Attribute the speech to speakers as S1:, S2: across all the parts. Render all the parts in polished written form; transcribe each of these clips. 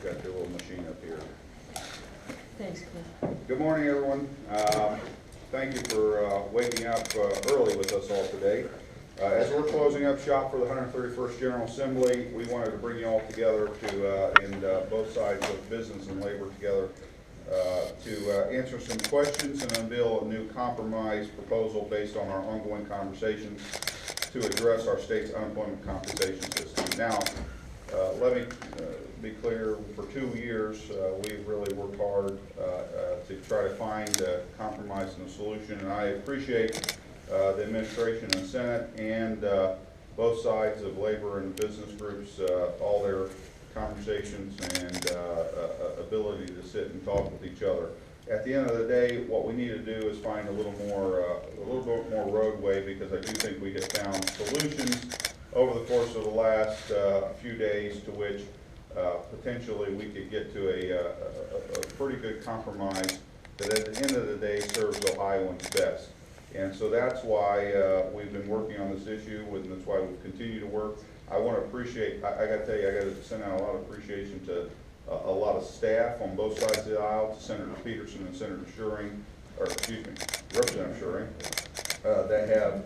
S1: got their little machine up here.
S2: Thanks, Cliff.
S1: Good morning, everyone. Thank you for waking up early with us all today. As we're closing up shop for the 131st General Assembly, we wanted to bring you all together to, and both sides of business and labor together, to answer some questions and unveil a new compromise proposal based on our ongoing conversations to address our state's unemployment compensation system. Now, let me be clear, for 2 years, we've really worked hard to try to find a compromise and a solution, and I appreciate the administration and Senate and both sides of labor and business groups, all their conversations and ability to sit and talk with each other. At the end of the day, what we need to do is find a little bit more roadway, because I do think we have found solutions over the course of the last few days to which potentially we could get to a pretty good compromise that at the end of the day serves Ohioans best. And so that's why we've been working on this issue, and that's why we'll continue to work. I want to appreciate, I got to tell you, I got to send out a lot of appreciation to a lot of staff on both sides of the aisle, to Senator Peterson and Senator Schuring, or excuse me, Representative Schuring, that have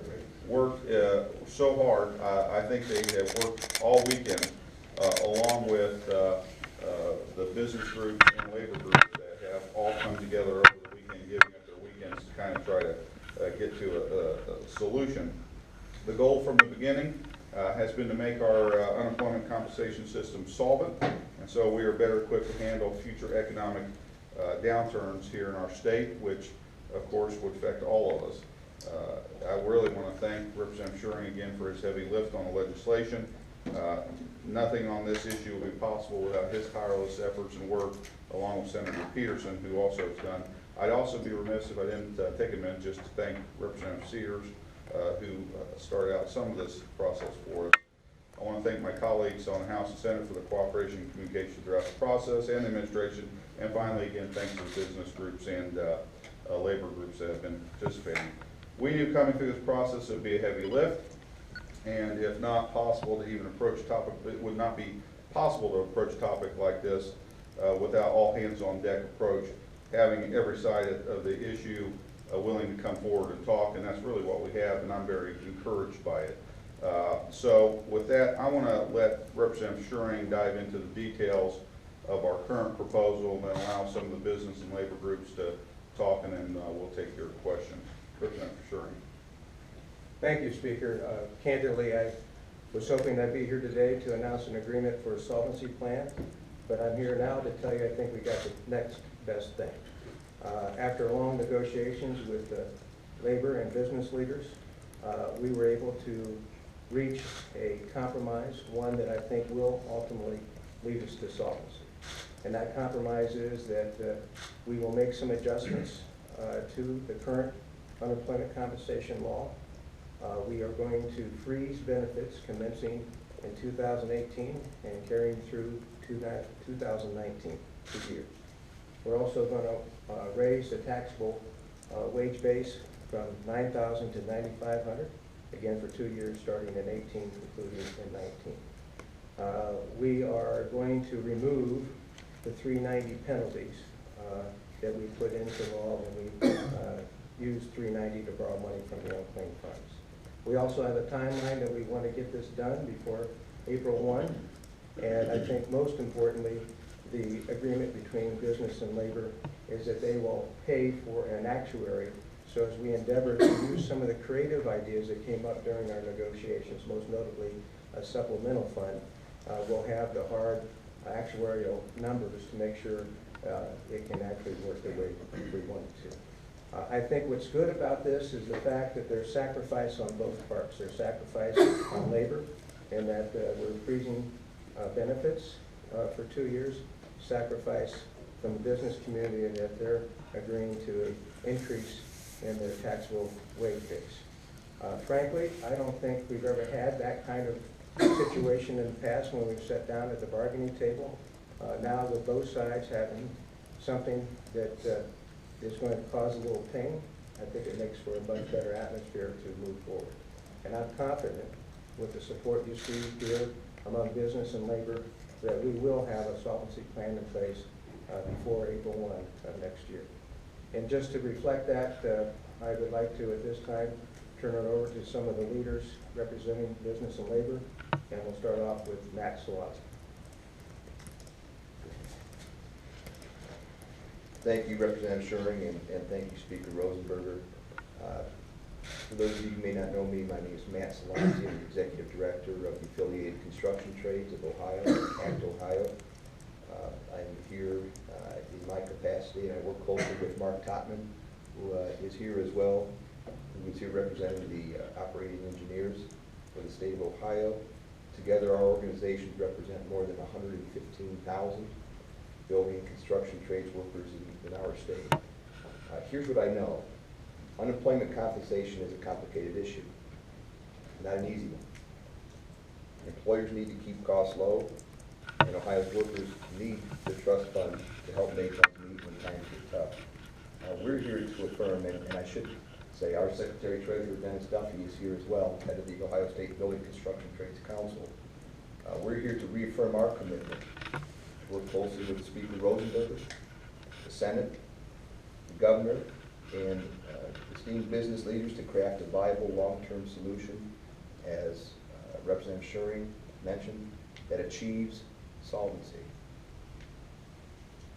S1: worked so hard. I think they have worked all weekend along with the business groups and labor groups that have all come together over the weekend, giving up their weekends to kind of try to get to a solution. The goal from the beginning has been to make our unemployment compensation system solvent, and so we are better equipped to handle future economic downturns here in our state, which of course would affect all of us. I really want to thank Representative Schuring again for his heavy lift on the legislation. Nothing on this issue would be possible without his tireless efforts and work, along with Senator Peterson, who also has done. I'd also be remiss if I didn't take a minute just to thank Representative Sears, who started out some of this process for us. I want to thank my colleagues on the House and Senate for the cooperation and communication throughout the process, and the administration. And finally, again, thanks to the business groups and labor groups that have been participating. We knew coming through this process it would be a heavy lift, and if not possible to even approach a topic, it would not be possible to approach a topic like this without all hands on deck approach, having every side of the issue willing to come forward and talk, and that's really what we have, and I'm very encouraged by it. So with that, I want to let Representative Schuring dive into the details of our current proposal, and then allow some of the business and labor groups to talk, and then we'll take your questions. Representative Schuring.
S3: Thank you, Speaker. Candidly, I was hoping I'd be here today to announce an agreement for a solvency plan, but I'm here now to tell you I think we got the next best thing. After long negotiations with labor and business leaders, we were able to reach a compromise, one that I think will ultimately lead us to solvency. And that compromise is that we will make some adjustments to the current unemployment compensation law. We are going to freeze benefits commencing in 2018 and carrying through 2019, 2 years. We're also going to raise the taxable wage base from $9,000 to $9,500, again for 2 years, starting in 18, concluding in 19. We are going to remove the 390 penalties that we put into law when we used 390 to borrow money from the unclaimed funds. We also have a timeline that we want to get this done before April 1, and I think most importantly, the agreement between business and labor is that they will pay for an actuary. So as we endeavor to use some of the creative ideas that came up during our negotiations, most notably a supplemental fund, we'll have the hard actuarial numbers to make sure it can actually work the way we want it to. I think what's good about this is the fact that there's sacrifice on both parts. There's sacrifice on labor, in that we're freezing benefits for 2 years, sacrifice from the business community in that they're agreeing to an increase in their taxable wage base. Frankly, I don't think we've ever had that kind of situation in the past when we've sat down at the bargaining table. Now with both sides having something that is going to cause a little pain, I think it makes for a much better atmosphere to move forward. And I'm confident with the support you see here among business and labor that we will have a solvency plan in place before April 1 of next year. And just to reflect that, I would like to, at this time, turn it over to some of the leaders representing business and labor, and we'll start off with Matt Salazzi.
S4: Thank you, Representative Schuring, and thank you, Speaker Rosenberger. For those of you who may not know me, my name is Matt Salazzi. I'm the Executive Director of the Affiliated Construction Trades of Ohio, Act Ohio. I'm here in my capacity, and I work closely with Mark Totman, who is here as well, who is here representing the operating engineers for the state of Ohio. Together, our organizations represent more than 115,000 building and construction trades workers in our state. Here's what I know. Unemployment compensation is a complicated issue, not an easy one. Employers need to keep costs low, and Ohio's workers need the trust fund to help make ends meet when times get tough. We're here to affirm, and I should say our Secretary Treasurer Dennis Duffy is here as well, head of the Ohio State Building Construction Trades Council. We're here to reaffirm our commitment to work closely with Speaker Rosenberger, the Senate, the Governor, and esteemed business leaders to craft a viable long-term solution, as Representative Schuring mentioned, that achieves solvency.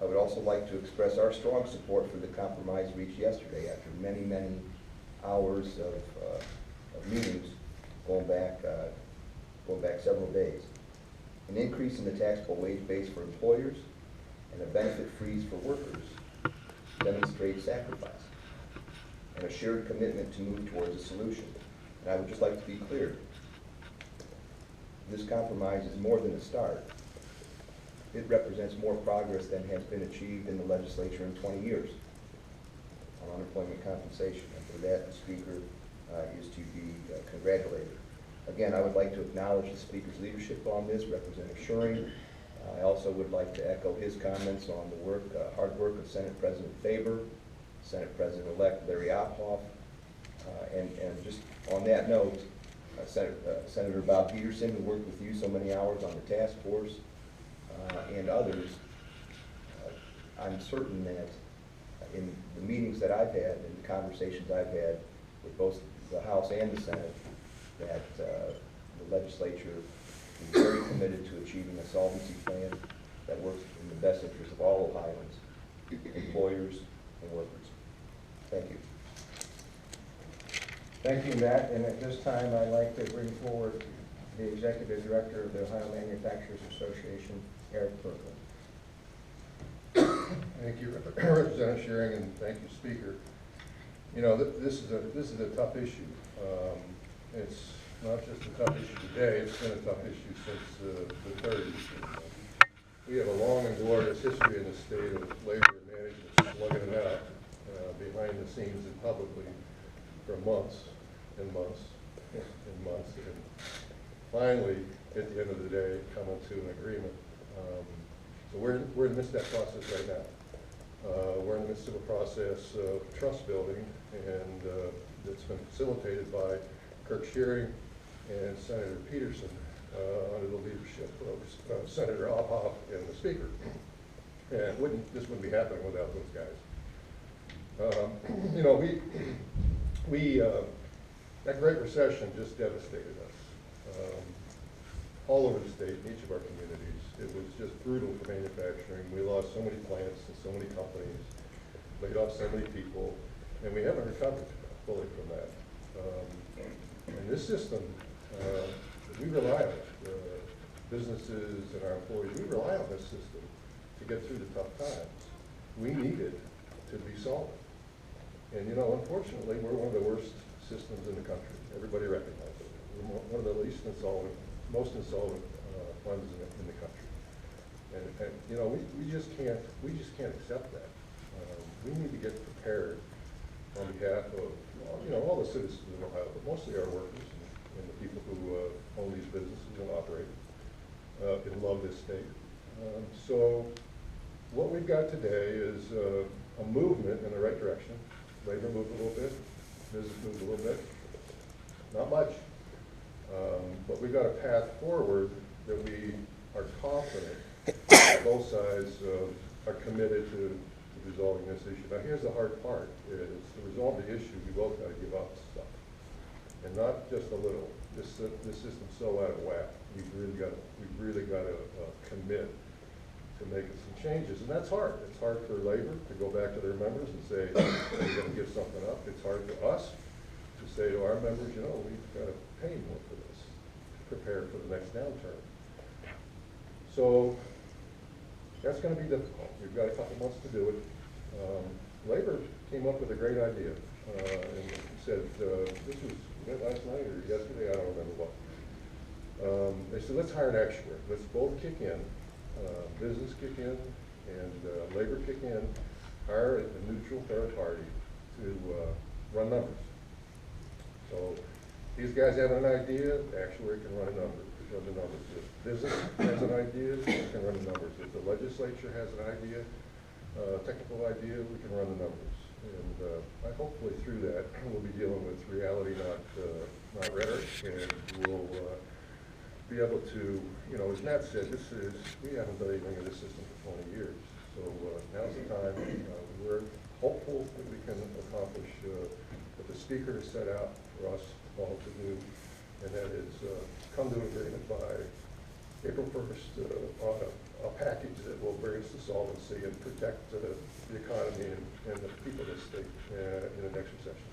S4: I would also like to express our strong support for the compromise reached yesterday after many, many hours of meetings going back several days. An increase in the taxable wage base for employers and a benefit freeze for workers demonstrate sacrifice and a shared commitment to move towards a solution. And I would just like to be clear, this compromise is more than a start. It represents more progress than has been achieved in the legislature in 20 years on unemployment compensation. And for that, the Speaker is to be congratulated. Again, I would like to acknowledge the Speaker's leadership on this, Representative Schuring. I also would like to echo his comments on the hard work of Senate President Faber, Senate President-elect Larry Ophoff, and just on that note, Senator Bob Peterson, who worked with you so many hours on the task force, and others. I'm certain that in the meetings that I've had and the conversations I've had with both the House and the Senate, that the legislature is very committed to achieving a solvency plan that works in the best interest of all Ohioans, employers and workers. Thank you.
S3: Thank you, Matt. And at this time, I'd like to bring forward the Executive Director of the Ohio Manufacturers Association, Eric Berkman.
S5: Thank you, Representative Schuring, and thank you, Speaker. You know, this is a tough issue. It's not just a tough issue today, it's been a tough issue since the 30s. We have a long and glorious history in the state of labor and management slugging it out behind the scenes and publicly for months and months and months, and finally, at the end of the day, coming to an agreement. So we're in the midst of that process right now. We're in the midst of a process of trust building, and it's been facilitated by Kirk Schuring and Senator Peterson under the leadership of Senator Ophoff and the Speaker. And this wouldn't be happening without those guys. You know, that Great Recession just devastated us. All over the state, in each of our communities. It was just brutal for manufacturing. We lost so many plants and so many companies, laid off so many people, and we haven't recovered fully from that. And this system, we rely on it. Businesses and our employees, we rely on this system to get through the tough times. We need it to be solvent. And you know, unfortunately, we're one of the worst systems in the country. Everybody recognizes it. We're one of the least insolvent, most insolvent funds in the country. And you know, we just can't accept that. We need to get prepared on behalf of, you know, all the citizens of Ohio, but mostly our workers and the people who own these businesses and operate and love this state. So what we've got today is a movement in the right direction. Labor moved a little bit, business moved a little bit, not much. But we've got a path forward that we are confident both sides are committed to resolving this issue. Now, here's the hard part, is to resolve the issue, we both gotta give up stuff. And not just a little. This system's so out of whack. We've really gotta commit to making some changes, and that's hard. It's hard for labor to go back to their members and say, we're gonna give something up. It's hard for us to say to our members, you know, we've gotta pay more for this, to prepare for the next downturn. So, that's gonna be difficult. We've got a couple months to do it. Labor came up with a great idea, and said, this was last night or yesterday, I don't remember what. They said, let's hire an actuary. Let's both kick in, business kick in, and labor kick in, hire a neutral third party to run numbers. So these guys have an idea, the actuary can run the numbers. If business has an idea, we can run the numbers. If the legislature has an idea, technical idea, we can run the numbers. And hopefully through that, we'll be dealing with reality, not rhetoric, and we'll be able to, you know, as Matt said, we haven't done anything in this system for 20 years. So now's the time. We're hopeful that we can accomplish what the speaker has set out for us all to do, and that is come to agreement by April 1st on a package that will bring us to solvency and protect the economy and the people of the state in the next recession.